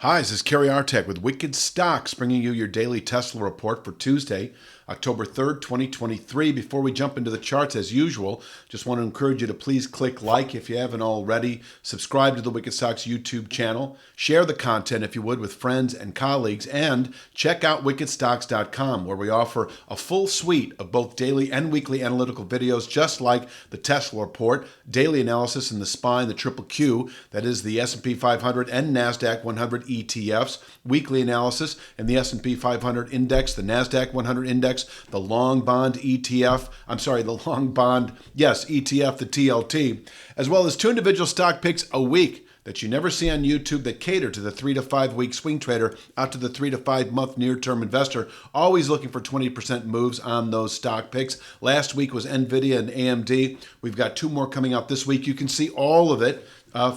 Hi, this is Kerry Artek with Wicked Stocks, bringing you your daily Tesla report for Tuesday, October 3rd, 2023. Before we jump into the charts, as usual, just want to encourage you to please click like if you haven't already, subscribe to the Wicked Stocks YouTube channel, share the content if you would with friends and colleagues, and check out wickedstocks.com, where we offer a full suite of both daily and weekly analytical videos, just like the Tesla report, daily analysis in the SPY, the triple Q, that is the S&P 500 and NASDAQ 100 ETFs, weekly analysis in the S&P 500 index, the NASDAQ 100 index, the long bond ETF, ETF, the TLT, as well as two individual stock picks a week that you never see on YouTube that cater to the 3 to 5 week swing trader out to the 3 to 5 month near-term investor, always looking for 20% moves on those stock picks. Last week was NVIDIA and AMD. We've got two more coming out this week. You can see all of it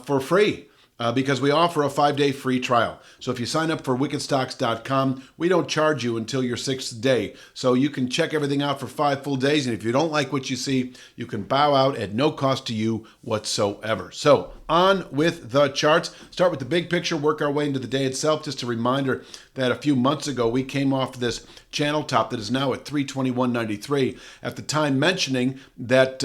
for free. Because we offer a 5-day free trial. So if you sign up for wickedstocks.com, we don't charge you until your 6th day. So you can check everything out for 5 full days. And if you don't like what you see, you can bow out at no cost to you whatsoever. So on with the charts. Start with the big picture, work our way into the day itself. Just a reminder that a few months ago, we came off this channel top that is now at 321.93. At the time mentioning that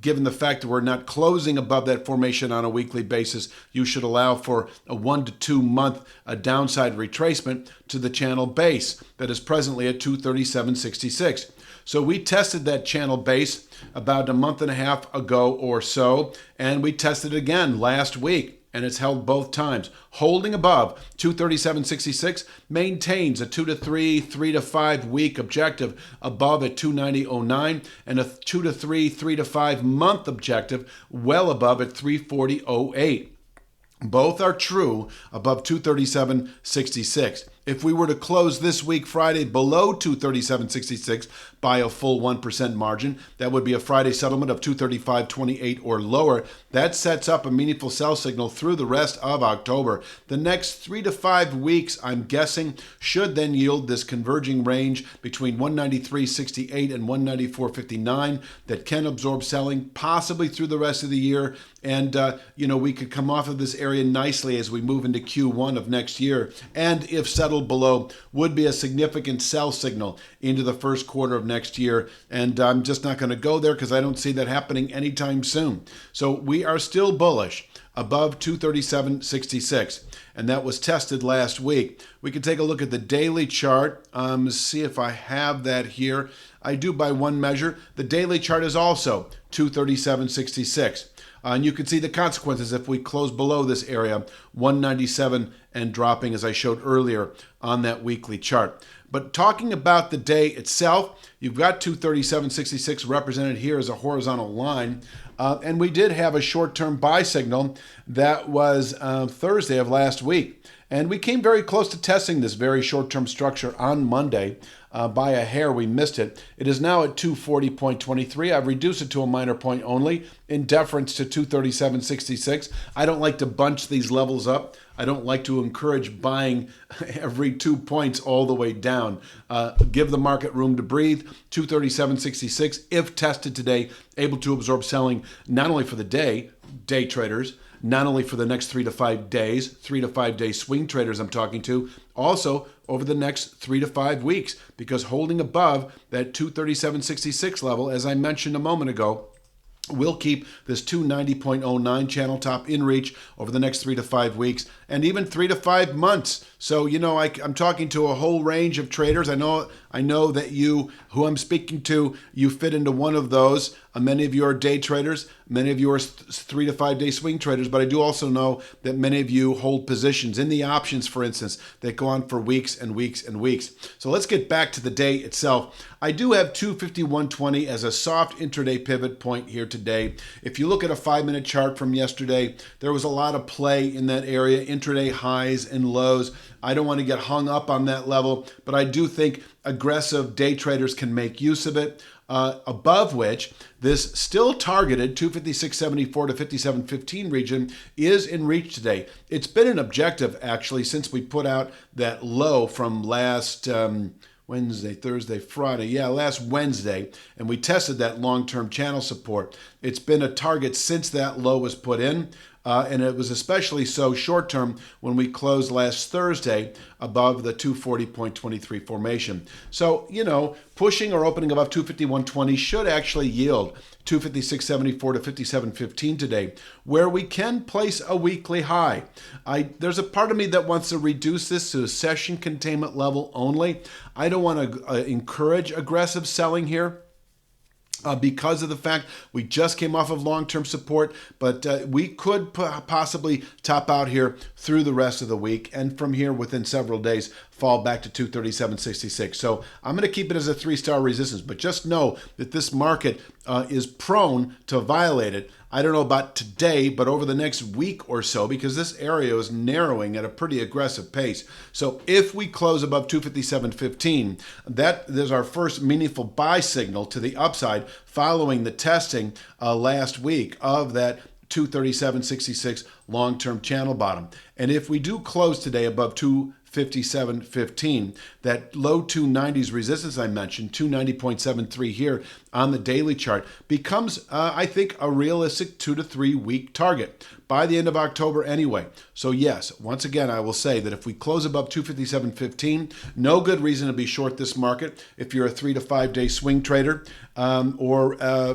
given the fact that we're not closing above that formation on a weekly basis, you should allow for a 1 to 2 month downside retracement to the channel base that is presently at 237.66. So we tested that channel base about a month and a half ago or so, and we tested it again last week, and it's held both times. Holding above 237.66 maintains a 2 to 3, 3 to 5 week objective above at 290.09, and a 2 to 3, 3 to 5 month objective well above at 340.08. Both are true above 237.66. If we were to close this week, Friday, below 237.66 by a full 1% margin, that would be a Friday settlement of 235.28 or lower. That sets up a meaningful sell signal through the rest of October. The next 3 to 5 weeks, I'm guessing, should then yield this converging range between 193.68 and 194.59 that can absorb selling possibly through the rest of the year. And, we could come off of this area nicely as we move into Q1 of next year. And if settled below, would be a significant sell signal into the first quarter of next year. And I'm just not going to go there because I don't see that happening anytime soon. So we are still bullish above 237.66. And that was tested last week. We can take a look at the daily chart, see if I have that here. I do by one measure. The daily chart is also 237.66. And you can see the consequences if we close below this area, 197 and dropping, as I showed earlier on that weekly chart. But talking about the day itself, you've got 237.66 represented here as a horizontal line. And we did have a short-term buy signal that was Thursday of last week. And we came very close to testing this very short-term structure on Monday. By a hair, we missed it. It is now at 240.23. I've reduced it to a minor point only in deference to 237.66. I don't like to bunch these levels up. I don't like to encourage buying every 2 points all the way down. Give the market room to breathe. 237.66, if tested today, able to absorb selling not only for the day traders, not only for the next 3 to 5 days, 3 to 5 day swing traders I'm talking to, also over the next 3 to 5 weeks, because holding above that 237.66 level, as I mentioned a moment ago, will keep this 290.09 channel top in reach over the next 3 to 5 weeks and even 3 to 5 months. So, I'm talking to a whole range of traders. I know that you, who I'm speaking to, you fit into one of those. Many of you are day traders. Many of you are 3 to 5 day swing traders. But I do also know that many of you hold positions in the options, for instance, that go on for weeks and weeks and weeks. So let's get back to the day itself. I do have 251.20 as a soft intraday pivot point here today. If you look at a 5-minute chart from yesterday, there was a lot of play in that area, intraday highs and lows. I don't want to get hung up on that level, but I do think aggressive day traders can make use of it. Above which this still targeted 256.74 to 57.15 region is in reach today. It's been an objective actually since we put out that low from last Wednesday, Thursday, Friday. Last Wednesday. And we tested that long-term channel support. It's been a target since that low was put in. And it was especially so short term when we closed last Thursday above the 240.23 formation. So, pushing or opening above 251.20 should actually yield 256.74 to 57.15 today, where we can place a weekly high. There's a part of me that wants to reduce this to a session containment level only. I don't want to encourage aggressive selling here. Because of the fact we just came off of long-term support, but we could possibly top out here through the rest of the week, and from here within several days fall back to 237.66. So I'm going to keep it as a 3-star resistance, but just know that this market is prone to violate it. I don't know about today, but over the next week or so, because this area is narrowing at a pretty aggressive pace. So if we close above 257.15, that is our first meaningful buy signal to the upside following the testing last week of that 237.66 long-term channel bottom. And if we do close today above 257.15, that low 290s resistance I mentioned, 290.73 here on the daily chart, becomes, I think, a realistic 2 to 3 week target by the end of October anyway. So yes, once again, I will say that if we close above 257.15, no good reason to be short this market if you're a 3 to 5 day swing trader or a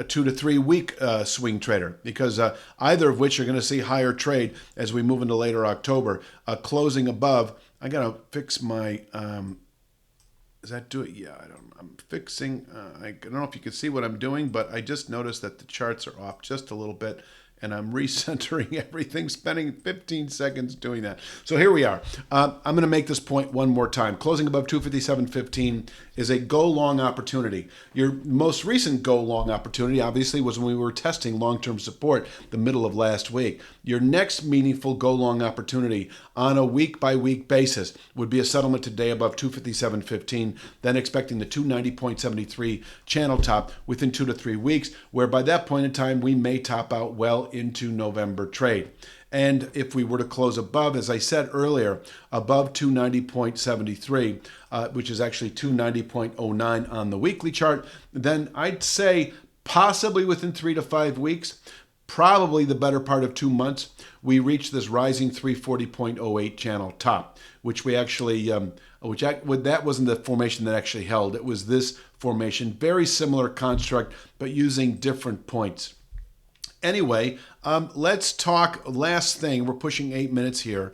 2 to 3 week swing trader, because either of which are going to see higher trade as we move into later October. Closing above, I got to fix my, does that do it? Yeah, I'm fixing, I don't know if you can see what I'm doing, but I just noticed that the charts are off just a little bit, and I'm recentering everything, spending 15 seconds doing that. So here we are. I'm going to make this point one more time. Closing above 257.15 is a go-long opportunity. Your most recent go-long opportunity, obviously, was when we were testing long-term support the middle of last week. Your next meaningful go-long opportunity on a week-by-week basis would be a settlement today above 257.15, then expecting the 290.73 channel top within 2 to 3 weeks, where by that point in time, we may top out well into November trade. And if we were to close above, as I said earlier, above 290.73, which is actually 290.09 on the weekly chart, then I'd say possibly within 3 to 5 weeks, probably the better part of 2 months, we reach this rising 340.08 channel top, which we actually, that wasn't the formation that actually held. It was this formation, very similar construct, but using different points. Anyway, let's talk last thing. We're pushing 8 minutes here.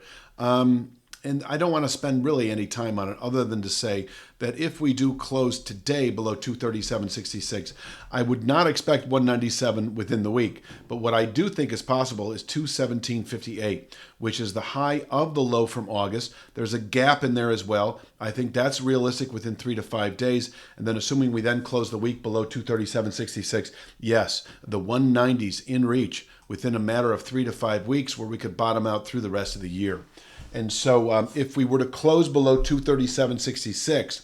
And I don't want to spend really any time on it other than to say that if we do close today below 237.66, I would not expect 197 within the week. But what I do think is possible is 217.58, which is the high of the low from August. There's a gap in there as well. I think that's realistic within 3 to 5 days. And then assuming we then close the week below 237.66, yes, the 190s in reach within a matter of 3 to 5 weeks, where we could bottom out through the rest of the year. And so if we were to close below 237.66,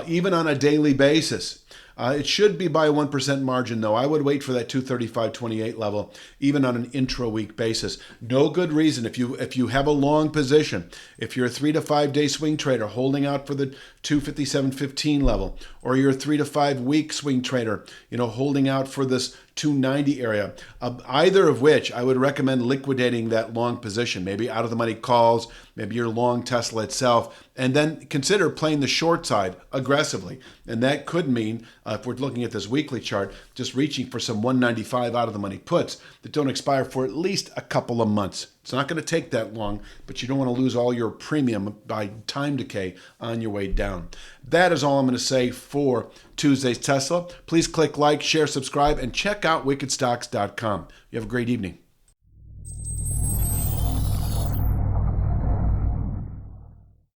even on a daily basis, it should be by a 1% margin, though. I would wait for that 235.28 level, even on an intra-week basis. No good reason, if you have a long position, if you're a 3 to 5 day swing trader holding out for the 257.15 level, or you're a 3 to 5 week swing trader, holding out for this 290 area, either of which I would recommend liquidating that long position, maybe out of the money calls, maybe your long Tesla itself, and then consider playing the short side aggressively. And that could mean, if we're looking at this weekly chart, just reaching for some 195 out of the money puts that don't expire for at least a couple of months. It's not going to take that long, but you don't want to lose all your premium by time decay on your way down. That is all I'm going to say for Tuesday's Tesla. Please click like, share, subscribe, and check out wickedstocks.com. You have a great evening.